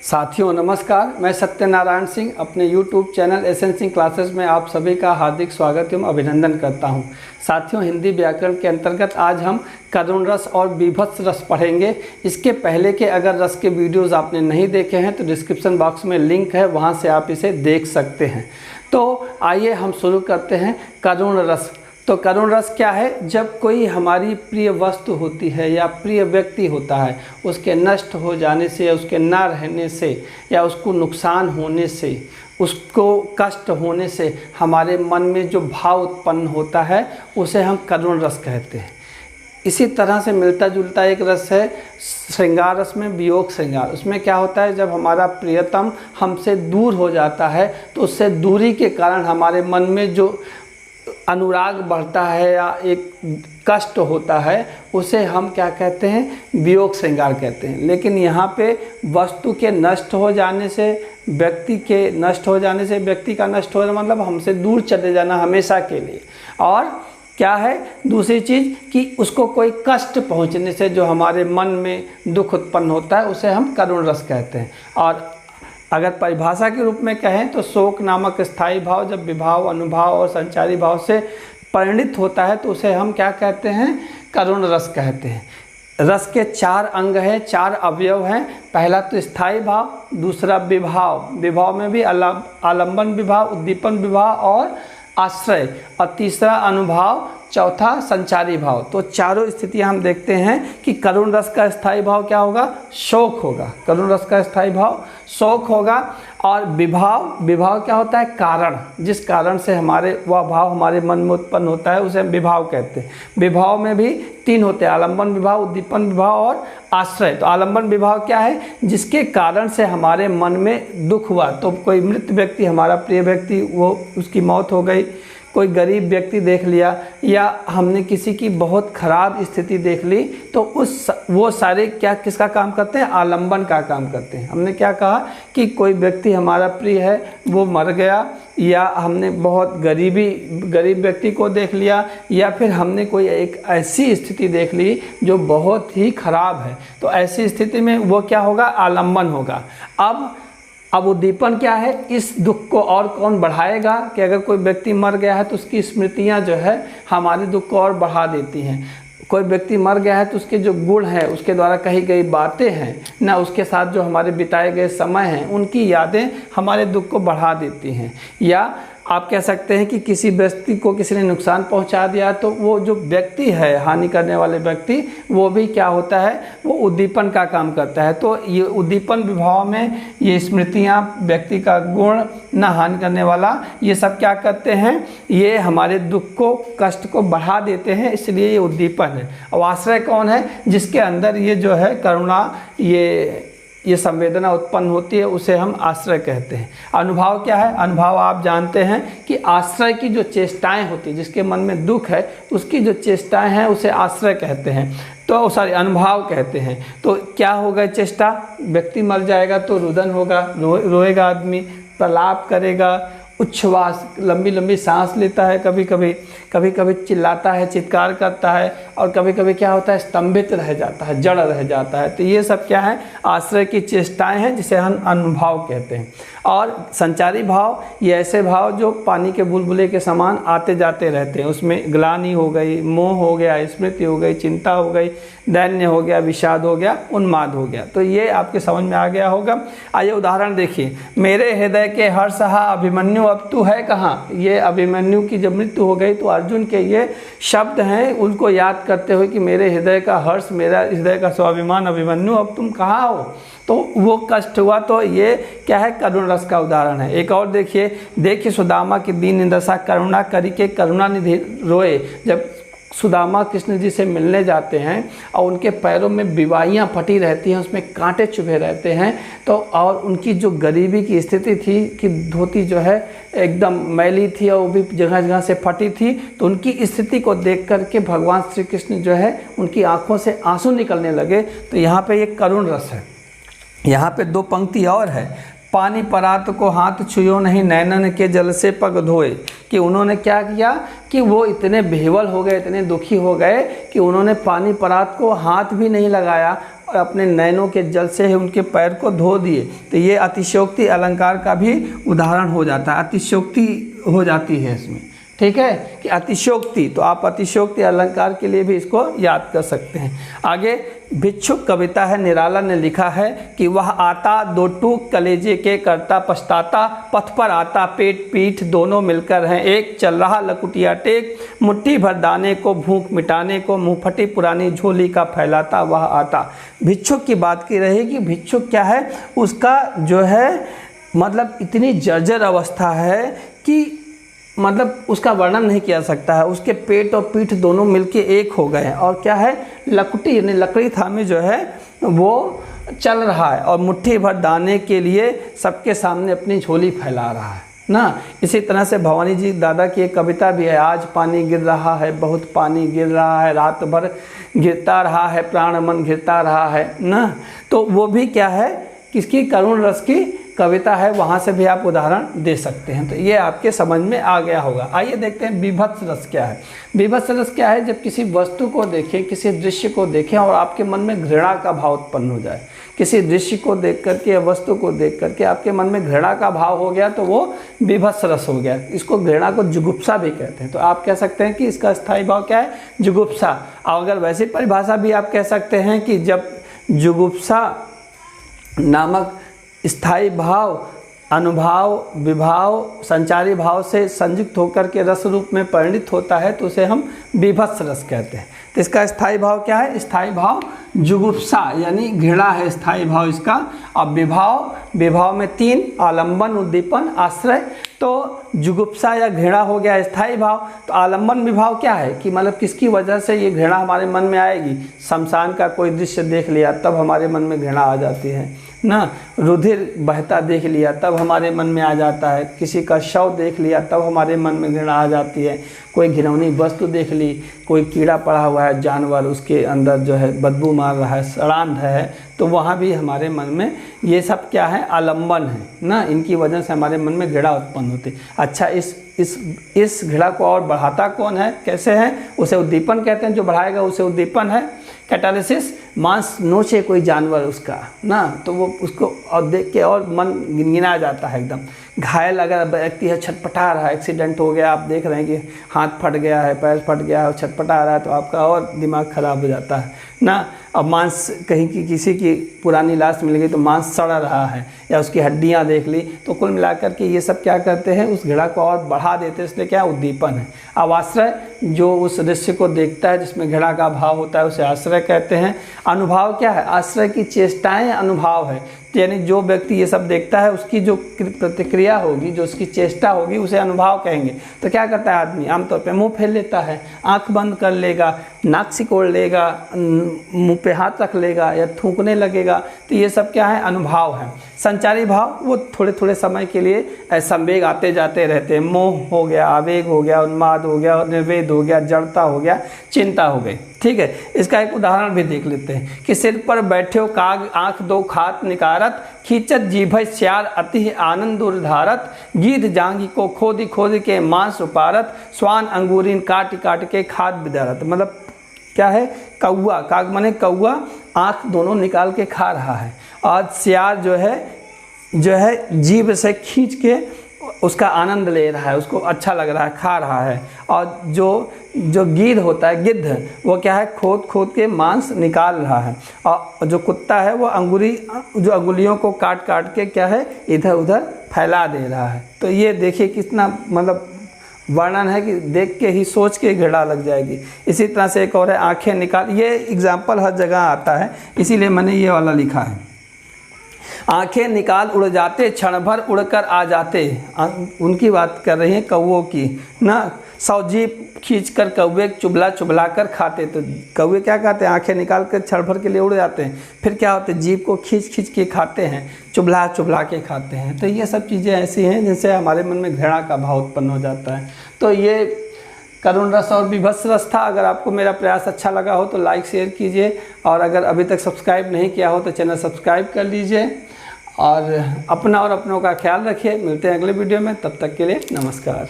साथियों नमस्कार, मैं सत्यनारायण सिंह अपने YouTube channel S N Singh classes में आप सभी का हार्दिक स्वागत एवं अभिनंदन करता हूं। साथियों, हिंदी व्याकरण के अंतर्गत आज हम करुण रस और बीभत्स रस पढ़ेंगे। इसके पहले के अगर रस के वीडियोस आपने नहीं देखे हैं तो डिस्क्रिप्शन बॉक्स में लिंक है, वहां से आप इसे देख सकते हैं। तो आइए हम शुरू करते हैं। करुण रस। तो करुण रस क्या है? जब कोई हमारी प्रिय वस्तु होती है या प्रिय व्यक्ति होता है, उसके नष्ट हो जाने से या उसके ना रहने से या उसको नुकसान होने से, उसको कष्ट होने से हमारे मन में जो भाव उत्पन्न होता है उसे हम करुण रस कहते हैं। इसी तरह से मिलता जुलता एक रस है श्रृंगार रस में वियोग श्रृंगार। उसमें क्या होता है, जब हमारा प्रियतम हमसे दूर हो जाता है तो उससे दूरी के कारण हमारे मन में जो अनुराग बढ़ता है या एक कष्ट होता है उसे हम क्या कहते हैं? वियोग श्रृंगार कहते हैं। लेकिन यहाँ पे वस्तु के नष्ट हो जाने से, व्यक्ति के नष्ट हो जाने से, व्यक्ति का नष्ट हो जाना मतलब हमसे दूर चले जाना हमेशा के लिए। और क्या है दूसरी चीज़ कि उसको कोई कष्ट पहुँचने से जो हमारे मन में दुख उत्पन्न होता है उसे हम करुण रस कहते हैं। और अगर परिभाषा के रूप में कहें तो शोक नामक स्थायी भाव जब विभाव, अनुभाव और संचारी भाव से परिणित होता है तो उसे हम क्या कहते हैं? करुण रस कहते हैं। रस के 4 अंग हैं, 4 अवयव हैं। पहला तो स्थायी भाव, दूसरा विभाव, विभाव में भी आलंबन विभाव, उद्दीपन विभाव और आश्रय, और तीसरा अनुभाव, चौथा संचारी भाव। तो चारों स्थितियां हम देखते हैं कि करुण रस का स्थायी भाव क्या होगा? शोक होगा। करुण रस का स्थायी भाव शोक होगा। और विभाव क्या होता है? कारण, जिस कारण से वह भाव हमारे मन में उत्पन्न होता है उसे हम विभाव कहते हैं। विभाव में भी 3 होते हैं, आलंबन विभाव, उद्दीपन विभाव और आश्रय। तो आलंबन विभाव क्या है? जिसके कारण से हमारे मन में दुख हुआ। तो कोई मृत व्यक्ति, हमारा प्रिय व्यक्ति, वो उसकी मौत हो गई, कोई गरीब व्यक्ति देख लिया, या हमने किसी की बहुत ख़राब स्थिति देख ली, तो वो सारे क्या किसका काम करते हैं? आलंबन का काम करते हैं। हमने क्या कहा कि कोई व्यक्ति हमारा प्रिय है वो मर गया, या हमने बहुत गरीब व्यक्ति को देख लिया, या फिर हमने कोई एक ऐसी स्थिति देख ली जो बहुत ही ख़राब है, तो ऐसी स्थिति में वो क्या होगा? आलंबन होगा। अब उद्दीपन क्या है? इस दुख को और कौन बढ़ाएगा कि अगर कोई व्यक्ति मर गया है तो उसकी स्मृतियां जो है हमारे दुख को और बढ़ा देती हैं। कोई व्यक्ति मर गया है तो उसके जो गुण हैं, उसके द्वारा कही गई बातें हैं ना, उसके साथ जो हमारे बिताए गए समय हैं, उनकी यादें हमारे दुख को बढ़ा देती हैं। या आप कह सकते हैं कि किसी व्यक्ति को किसी ने नुकसान पहुंचा दिया तो वो जो व्यक्ति है, हानि करने वाले व्यक्ति, वो भी क्या होता है? वो उद्दीपन का काम करता है। तो ये उद्दीपन विभाव में ये स्मृतियां, व्यक्ति का गुण, ना हानि करने वाला, ये सब क्या करते हैं? ये हमारे दुख को, कष्ट को बढ़ा देते हैं, इसलिए ये उद्दीपन है। और आश्रय कौन है? जिसके अंदर ये जो है करुणा, ये संवेदना उत्पन्न होती है, उसे हम आश्रय कहते हैं। अनुभव क्या है? अनुभव आप जानते हैं कि आश्रय की जो चेष्टाएं होती हैं, जिसके मन में दुख है उसकी जो चेष्टाएं हैं उसे आश्रय कहते हैं, तो अनुभाव कहते हैं। तो क्या होगा चेष्टा? व्यक्ति मर जाएगा तो रुदन होगा, रोएगा आदमी, प्रलाप करेगा, उच्छ्वास, लंबी लंबी सांस लेता है, कभी कभी चिल्लाता है, चित्कार करता है, और कभी कभी क्या होता है? स्तंभित रह जाता है, जड़ रह जाता है। तो ये सब क्या है? आश्रय की चेष्टाएं हैं, जिसे हम अनुभाव कहते हैं। और संचारी भाव, ये ऐसे भाव जो पानी के बुलबुले के समान आते जाते रहते हैं। उसमें ग्लानि हो गई, मोह हो गया, स्मृति हो गई, चिंता हो गई, दैन्य हो गया, विषाद हो गया, उन्माद हो गया। तो ये आपके समझ में आ गया होगा। आइए उदाहरण देखिए। मेरे हृदय के हर्षहा अभिमन्यु अब तू है कहाँ? ये अभिमन्यु की जब मृत्यु हो गई तो अर्जुन के ये शब्द हैं, उनको याद करते हुए कि मेरे हृदय का हर्ष, मेरा हृदय का स्वाभिमान अभिमन्यु, अब तुम कहाँ हो? तो वो कष्ट हुआ। तो ये क्या है? करुण रस का उदाहरण है। एक और देखिए सुदामा की दीन दशा, करुणा करी के करुणा निधि रोए। जब सुदामा कृष्ण जी से मिलने जाते हैं और उनके पैरों में विवाहियाँ फटी रहती हैं, उसमें कांटे चुभे रहते हैं, तो और उनकी जो गरीबी की स्थिति थी कि धोती जो है एकदम मैली थी और वो भी जगह जगह से फटी थी, तो उनकी स्थिति को देख कर के भगवान श्री कृष्ण जो है उनकी आंखों से आंसू निकलने लगे। तो यहाँ पे एक करुण रस है। यहाँ पे 2 पंक्ति और है। पानी परात को हाथ छुयो नहीं, नैनन के जल से पग धोए। कि उन्होंने क्या किया कि वो इतने बेहवल हो गए, इतने दुखी हो गए कि उन्होंने पानी परात को हाथ भी नहीं लगाया, और अपने नैनों के जल से ही उनके पैर को धो दिए। तो ये अतिशयोक्ति अलंकार का भी उदाहरण हो जाता है, अतिशयोक्ति हो जाती है इसमें, ठीक है, कि अतिशयोक्ति। तो आप अतिशयोक्ति अलंकार के लिए भी इसको याद कर सकते हैं। आगे भिक्षुक कविता है, निराला ने लिखा है कि वह आता दो टूक कलेजे के करता पछताता, पथ पर आता पेट पीठ दोनों मिलकर हैं एक, चल रहा लकुटिया टेक, मुट्ठी भर दाने को भूख मिटाने को, मुँह फटी पुरानी झोली का फैलाता वह आता। भिक्षुक की बात की रही कि भिक्षुक क्या है, उसका जो है मतलब इतनी जर्जर अवस्था है कि मतलब उसका वर्णन नहीं किया सकता है। उसके पेट और पीठ दोनों मिलके एक हो गए हैं, और क्या है, लकुटी यानी लकड़ी थामे जो है वो चल रहा है, और मुट्ठी भर दाने के लिए सबके सामने अपनी झोली फैला रहा है ना। इसी तरह से भवानी जी दादा की एक कविता भी है, आज पानी गिर रहा है, बहुत पानी गिर रहा है, रात भर गिरता रहा है, प्राण मन गिरता रहा है ना। तो वो भी क्या है, किसकी, करुण रस की कविता है, वहाँ से भी आप उदाहरण दे सकते हैं। तो ये आपके समझ में आ गया होगा। आइए देखते हैं बीभत्स रस क्या है। बीभत्स रस क्या है, जब किसी वस्तु को देखें, किसी दृश्य को देखें और आपके मन में घृणा का भाव उत्पन्न हो जाए। किसी दृश्य को देख करके या वस्तु को देख करके आपके मन में घृणा का भाव हो गया तो वो बीभत्स रस हो गया। इसको घृणा को जुगुप्सा भी कहते हैं। तो आप कह सकते हैं कि इसका स्थायी भाव क्या है, जुगुप्सा। और अगर वैसी परिभाषा भी आप कह सकते हैं कि जब जुगुप्सा नामक स्थायी भाव अनुभाव विभाव संचारी भाव से संयुक्त होकर के रस रूप में परिणित होता है तो उसे हम बीभत्स रस कहते हैं। तो इसका स्थायी भाव क्या है, स्थायी भाव जुगुप्सा यानी घृणा है स्थायी भाव इसका। अब विभाव में 3, आलंबन उद्दीपन आश्रय। तो जुगुप्सा या घृणा हो गया स्थायी भाव। तो आलंबन विभाव क्या है कि मतलब किसकी वजह से ये घृणा हमारे मन में आएगी, शमशान का कोई दृश्य देख लिया तब हमारे मन में घृणा आ जाती है ना, रुधिर बहता देख लिया तब हमारे मन में आ जाता है, किसी का शव देख लिया तब हमारे मन में घृणा आ जाती है, कोई घिनौनी वस्तु देख ली, कोई कीड़ा पड़ा हुआ है जानवर उसके अंदर जो है बदबू मार रहा है, सड़ांध है, तो वहाँ भी हमारे मन में ये सब क्या है, आलंबन है ना। इनकी वजह से हमारे मन में घृणा उत्पन्न होती है। अच्छा, इस घृणा को और बढ़ाता कौन है, कैसे है, उसे उद्दीपन कहते हैं। जो बढ़ाएगा उसे उद्दीपन है। कैटालिसिस, मांस नोचे कोई जानवर उसका ना, तो वो उसको और देख के और मन गिनगिना जाता है एकदम। घायल अगर व्यक्ति है, छटपटा रहा है, एक्सीडेंट हो गया, आप देख रहे हैं कि हाथ फट गया है, पैर फट गया है और छटपटा रहा है, तो आपका और दिमाग खराब हो जाता है ना। अब मांस कहीं की किसी की पुरानी लाश मिल गई तो मांस सड़ा रहा है या उसकी हड्डियां देख ली, तो कुल मिलाकर के ये सब क्या करते हैं, उस घृणा को और बढ़ा देते हैं, इसलिए क्या उद्दीपन है। अब आश्रय, जो उस दृश्य को देखता है जिसमें घृणा का भाव होता है उसे आश्रय कहते हैं। अनुभाव क्या है, आश्रय की चेष्टाएं अनुभाव है, यानी जो व्यक्ति ये सब देखता है उसकी जो प्रतिक्रिया होगी, जो उसकी चेष्टा होगी उसे अनुभाव कहेंगे। तो क्या करता है आदमी, आमतौर पे मुंह फेर लेता है, आंख बंद कर लेगा, नाक सिकोड़ लेगा, मुंह पे हाथ रख लेगा या थूकने लगेगा, तो ये सब क्या है, अनुभाव है। संचारी भाव, वो थोड़े थोड़े समय के लिए संवेग आते जाते रहते हैं। मोह हो गया, आवेग हो गया, उन्माद हो गया, निर्वेद हो गया, जड़ता हो गया, चिंता हो गई। ठीक है, इसका एक उदाहरण भी देख लेते हैं कि सिर पर बैठे हो काग आंख दो खात निकारत, खींचत जीभ श्यार अति आनंद उर्धारत, गीध जांगी को खोद खोद के मांस उपारत, स्वान अंगूरीन काट काट के खाद बिदारत। मतलब क्या है, कौआ, काग माने कौआ आंख दोनों निकाल के खा रहा है, और श्यार जो है जीभ से खींच के उसका आनंद ले रहा है, उसको अच्छा लग रहा है, खा रहा है। और जो गीध होता है, गिद्ध, वो क्या है, खोद खोद के मांस निकाल रहा है। और जो कुत्ता है वो अंगुलियों को काट काट के क्या है, इधर उधर फैला दे रहा है। तो ये देखिए कितना मतलब वर्णन है कि देख के ही सोच के घृणा लग जाएगी। इसी तरह से एक और है, आंखें निकाल, ये एग्जाम्पल हर जगह आता है इसीलिए मैंने ये वाला लिखा है। आंखें निकाल उड़ जाते, क्षण भर उड़कर आ जाते, उनकी बात कर रही है कौओं की ना। सौ जीभ खींच कर कौवे चुबला चुबला कर खाते। तो कौवे क्या खाते हैं, आंखें निकाल कर क्षण भर के लिए उड़ जाते हैं, फिर क्या होते हैं, जीभ को खींच खींच के खाते हैं, चुबला चुबला के खाते हैं। तो ये सब चीज़ें ऐसी हैं जिनसे हमारे मन में घृणा का भाव उत्पन्न हो जाता है। तो ये करुण रस और बीभत्स रस था। अगर आपको मेरा प्रयास अच्छा लगा हो तो लाइक शेयर कीजिए, और अगर अभी तक सब्सक्राइब नहीं किया हो तो चैनल सब्सक्राइब कर लीजिए, और अपना और अपनों का ख्याल रखिए। मिलते हैं अगले वीडियो में, तब तक के लिए नमस्कार।